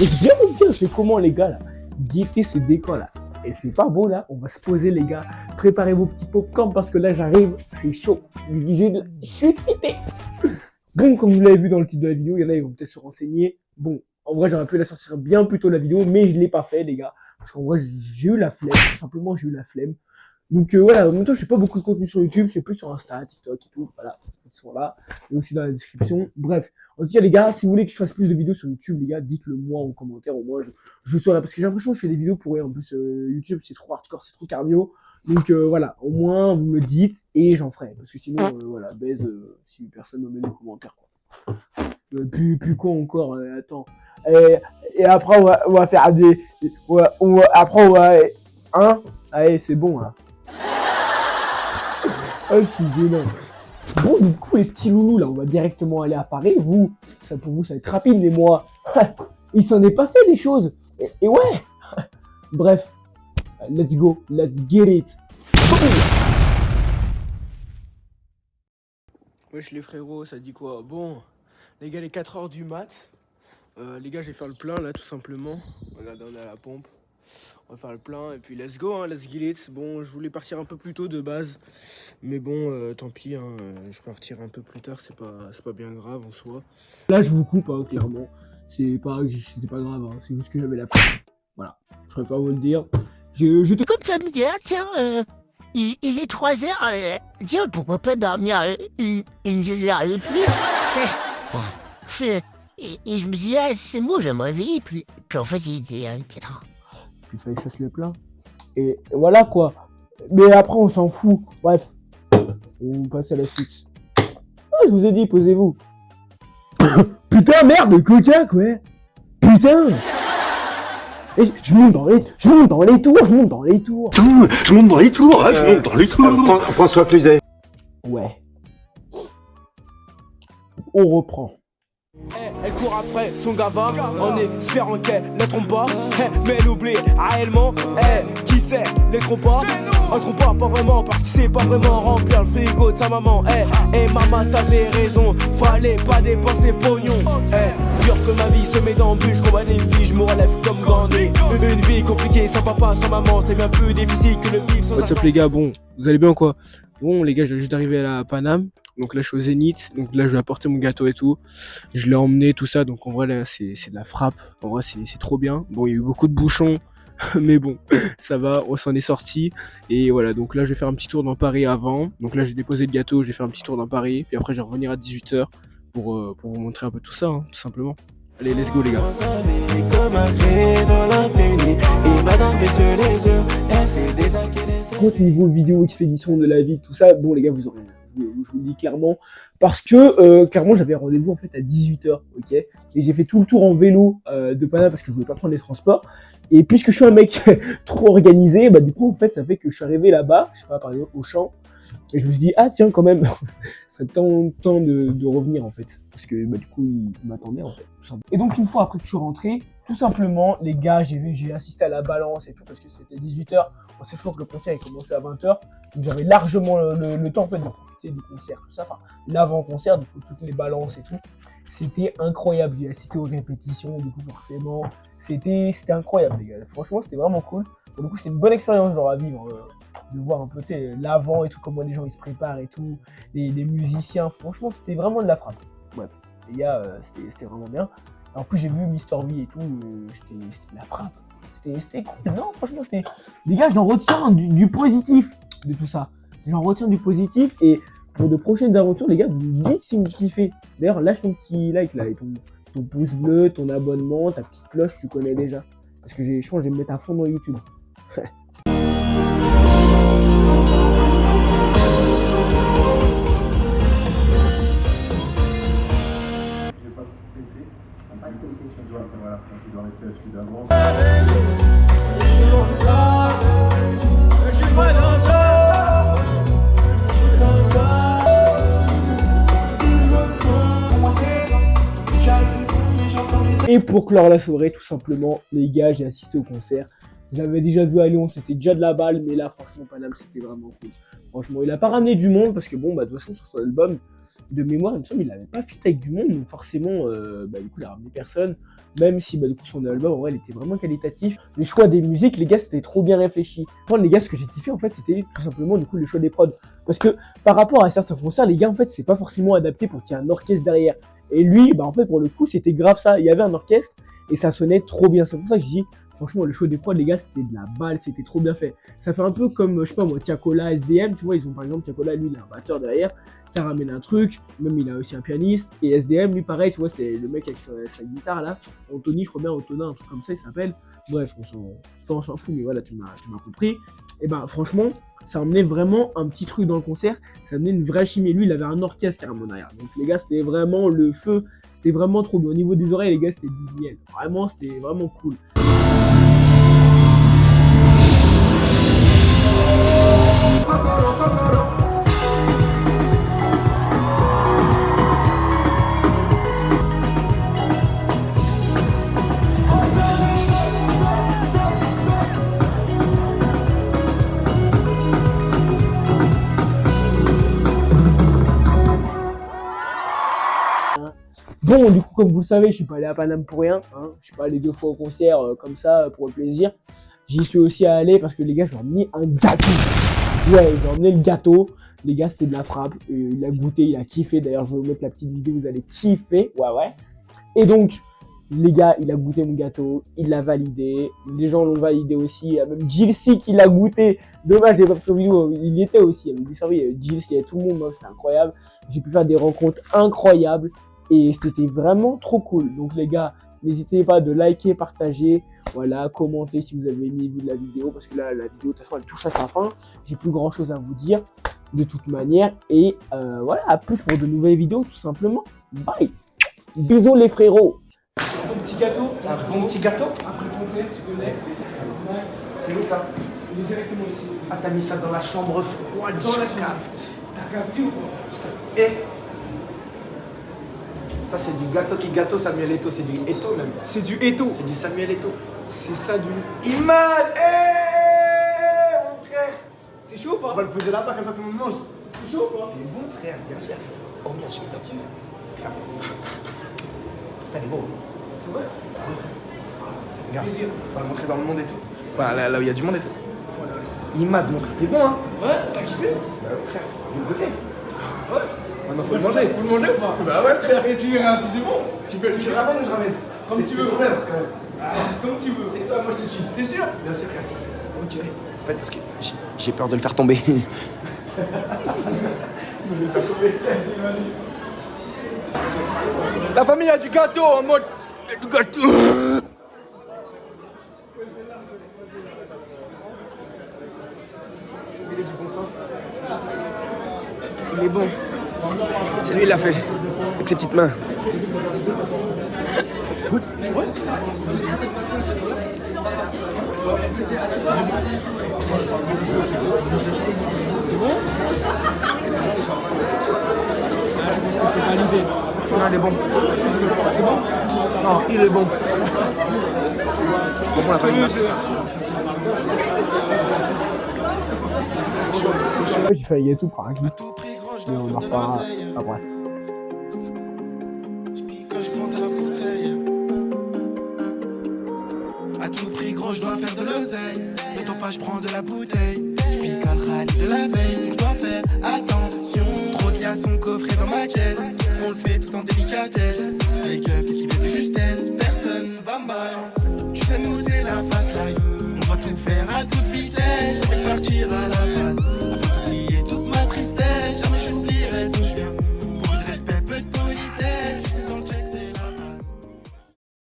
Et je viens de vous dire, c'est comment les gars là, guetter ce décor là. Et c'est pas beau là, on va se poser les gars. Préparez vos petits popcorn parce que là j'arrive, c'est chaud. Je suis excité. Bon, comme vous l'avez vu dans le titre de la vidéo, il y en a, ils vont peut-être se renseigner. Bon, en vrai, j'aurais pu la sortir bien plus tôt la vidéo, mais je l'ai pas fait, les gars. Parce qu'en vrai, j'ai eu la flemme. Tout simplement, j'ai eu la flemme. Donc voilà, en même temps, je fais pas beaucoup de contenu sur YouTube, c'est plus sur Insta, TikTok et tout. Voilà, ils sont là. Et aussi dans la description. Bref. En tout cas, les gars, si vous voulez que je fasse plus de vidéos sur YouTube, les gars, dites-le moi en commentaire. Au moins, je serai là. Parce que j'ai l'impression que je fais des vidéos pour rien. En plus, YouTube, c'est trop hardcore, c'est trop cardio. Donc voilà, au moins, vous me le dites et j'en ferai. Parce que sinon, voilà, baise si personne me met dans les commentaires, quoi. Plus con encore, attends. Et après, on va faire des. Après, on va. Hein? Allez, c'est bon, là. Oh, c'est gênant. Bon, du coup, les petits loulous, là, on va directement aller à Paris. Vous, ça pour vous, ça va être rapide, mais moi, il s'en est passé des choses. Et ouais. Bref, let's go, let's get it. Wesh les frérots, ça dit quoi? Bon, les gars, les 4h du mat. Les gars, je vais faire le plein, là, tout simplement. Regardez, on est à la pompe. On va faire le plein et puis let's go, hein, let's get it. Bon, je voulais partir un peu plus tôt de base, mais bon, tant pis, hein, je vais partir un peu plus tard, c'est pas bien grave en soi. Là, je vous coupe, hein, clairement. C'était pas grave, hein, c'est juste que j'avais la flemme. Voilà, je préfère vous le dire. Je te... Comme ça me dit, ah, tiens, il est 3h, tiens, pourquoi pas dormir une heure de plus et je me dis, ah, c'est bon, je vais me réveiller, puis en fait, il était 4h. Il fallait que je fasse le plein. Et voilà quoi. Mais après, on s'en fout. Bref, on passe à la suite. Ah, je vous ai dit, posez-vous. Putain, merde, coquin, quoi. Putain. Et je monte dans les tours, je monte dans les tours. François Cluzet. Ouais. On reprend. Elle court après son gavin en espérant qu'elle ne trompe pas. Mais elle oublie réellement. Qui c'est les trompe pas? On trompe pas vraiment parce que c'est pas vraiment remplir le frigo de sa maman. Et maman t'avais raison, fallait pas dépenser pognon. Dur fait ma vie, se met dans le but, je combats des filles, je me relève comme Gandhi. Une vie compliquée sans papa, sans maman, c'est bien plus difficile que le vivre sans. What's up les gars, bon, vous allez bien quoi? Bon les gars, je viens juste d'arriver à la Paname. Donc là je suis au Zénith, donc là je vais apporter mon gâteau et tout. Je l'ai emmené, tout ça, donc en vrai là c'est de la frappe. En vrai c'est trop bien. Bon, il y a eu beaucoup de bouchons, mais bon, ça va, on s'en est sorti. Et voilà, donc là je vais faire un petit tour dans Paris avant. Donc là j'ai déposé le gâteau, je vais faire un petit tour dans Paris. Puis après je vais revenir à 18h pour vous montrer un peu tout ça, hein, tout simplement. Allez, let's go les gars. Contre niveau vidéo, expédition de la vie, tout ça, bon les gars, vous aurez... Je vous le dis clairement, parce que clairement j'avais rendez-vous en fait à 18h, ok, et j'ai fait tout le tour en vélo de Paname parce que je voulais pas prendre les transports, et puisque je suis un mec trop organisé, bah du coup en fait ça fait que je suis arrivé là-bas, je sais pas, par exemple au champ, et je me suis dit ah tiens quand même, ça serait temps de revenir en fait, parce que bah du coup il m'attendait en fait, tout simplement. Et donc une fois après que je suis rentré, tout simplement les gars, j'ai assisté à la balance et tout parce que c'était 18h, bon, c'est sûr que le concert il commençait à 20h, donc j'avais largement le temps en fait de profiter du concert, tout ça, enfin l'avant-concert, du coup toutes les balances et tout. C'était incroyable, j'ai assisté aux répétitions, du coup forcément, c'était incroyable les gars, franchement c'était vraiment cool. Pour le coup c'était une bonne expérience genre à vivre, de voir un peu l'avant et tout, comment les gens ils se préparent et tout, les musiciens, franchement c'était vraiment de la frappe. Bref, les gars, c'était vraiment bien. En plus j'ai vu Mister V et tout, c'était de la frappe. C'était cool, non franchement c'était... Les gars j'en retiens du positif de tout ça. J'en retiens du positif et pour de prochaines aventures les gars, vous me dites si vous kiffez. D'ailleurs lâche ton petit like là et ton pouce bleu, ton abonnement, ta petite cloche, tu connais déjà. Parce que je pense que je vais me mettre à fond dans YouTube. Et pour clore la soirée, tout simplement, les gars, j'ai assisté au concert. J'avais déjà vu à Lyon, c'était déjà de la balle, mais là, franchement, Paname, c'était vraiment cool. Franchement, il a pas ramené du monde parce que bon, bah de toute façon, sur son album, de mémoire, il me semble qu'il n'avait pas fit avec du monde, donc forcément, du coup, il a ramené personne. Même si du coup son album en vrai il était vraiment qualitatif. Les choix des musiques, les gars, c'était trop bien réfléchi. Enfin, les gars, ce que j'ai kiffé en fait, c'était tout simplement du coup le choix des prods. Parce que par rapport à certains concerts, les gars, en fait, c'est pas forcément adapté pour qu'il y ait un orchestre derrière. Et lui, en fait, pour le coup, c'était grave ça. Il y avait un orchestre et ça sonnait trop bien. C'est pour ça que je dis, franchement, le choix des prods, les gars, c'était de la balle, c'était trop bien fait. Ça fait un peu comme, je sais pas moi, Tiakola, SDM, tu vois, ils ont par exemple Tiakola, lui, il a un batteur derrière. Ça ramène un truc, même il a aussi un pianiste, et SDM, lui pareil, tu vois, c'est le mec avec sa guitare là, Anthony, je crois bien, Antonin, un truc comme ça, il s'appelle. Bref, on s'en fout, mais voilà, tu m'as compris. Et franchement, ça emmenait vraiment un petit truc dans le concert, ça amenait une vraie chimie. Lui, il avait un orchestre carrément derrière. Donc les gars, c'était vraiment le feu, c'était vraiment trop bien. Au niveau des oreilles, les gars, c'était du miel. Vraiment, c'était vraiment cool. Bon, du coup, comme vous le savez, je suis pas allé à Paname pour rien. Je suis pas allé 2 fois au concert comme ça pour le plaisir. J'y suis aussi allé parce que les gars, j'ai emmené un gâteau. Ouais, j'ai emmené le gâteau. Les gars, c'était de la frappe. Il a goûté, il a kiffé. D'ailleurs, je vais vous mettre la petite vidéo, vous allez kiffer. Ouais. Et donc, les gars, il a goûté mon gâteau. Il l'a validé. Les gens l'ont validé aussi. Il y a même Jilcy qui l'a goûté. Dommage, j'ai pas pris de vidéo. Il y était aussi. Il y avait Jilcy, il y avait tout le monde. C'était incroyable. J'ai pu faire des rencontres incroyables. Et c'était vraiment trop cool. Donc les gars, n'hésitez pas de liker, partager, voilà, commenter si vous avez aimé la vidéo. Parce que là, la vidéo, de toute façon, elle touche à sa fin. J'ai plus grand chose à vous dire de toute manière. Et voilà, à plus pour de nouvelles vidéos, tout simplement. Bye. Bisous les frérots. Un bon petit gâteau. Un bon petit gâteau. Après le concert, tu connais. C'est où ça? Il est directement ici. Ah, t'as mis ça dans la chambre froide. Dans la chambre. T'as capté ou pas? Et ça, c'est du gâteau qui gâteau Samuel Eto'o. C'est du Eto'o même. C'est du Eto'o. C'est du Samuel Eto'o. C'est ça du... Imad. Mon frère. C'est chaud ou pas? On va le poser là-bas, comme ça tout le monde mange. C'est chaud ou pas? T'es bon, frère. Merci. Oh merde, j'ai mis ta petite. Ça. Putain, il est beau. C'est vrai? Ça fait Plaisir. On va le montrer dans le monde et tout. Enfin, là où il y a du monde et tout. Imad, mon frère, t'es bon, hein? Ouais, t'as kiffé? Bah ouais, frère. Tu veux le goûter? Ouais. Maintenant, faut le manger. Faut le manger ou pas? Bah ouais, frère. Et tu verras si c'est bon. Tu le ramènes ou je ramène? Comme tu veux. C'est ton rêve, quand même. Comme tu veux. C'est toi, moi je te suis. T'es sûr? Bien sûr, frère. Ok. En fait, parce que j'ai peur de le faire tomber. Je vais le faire tomber. Vas-y. La famille a du gâteau en mode. Du gâteau. Il est du bon sens. Il est bon. C'est lui, il l'a fait. Avec ses petites mains. Goûte. Ouais. C'est bon? Je pense que c'est validé. Non, il est bon. C'est bon? Non, il est bon. C'est bon, la famille. J'ai failli y tout par un clip. Mais on en reparlera après. À tout prix gros je dois faire de l'oseille. Le temps pas je prends de la bouteille. Je picole rallye de la veille. Donc je dois faire attention. Trop de liasson coffré dans ma caisse. On le fait tout en délicatesse. Les keufs esquivés de justesse. Personne va me balancer. Tu sais nous c'est la face.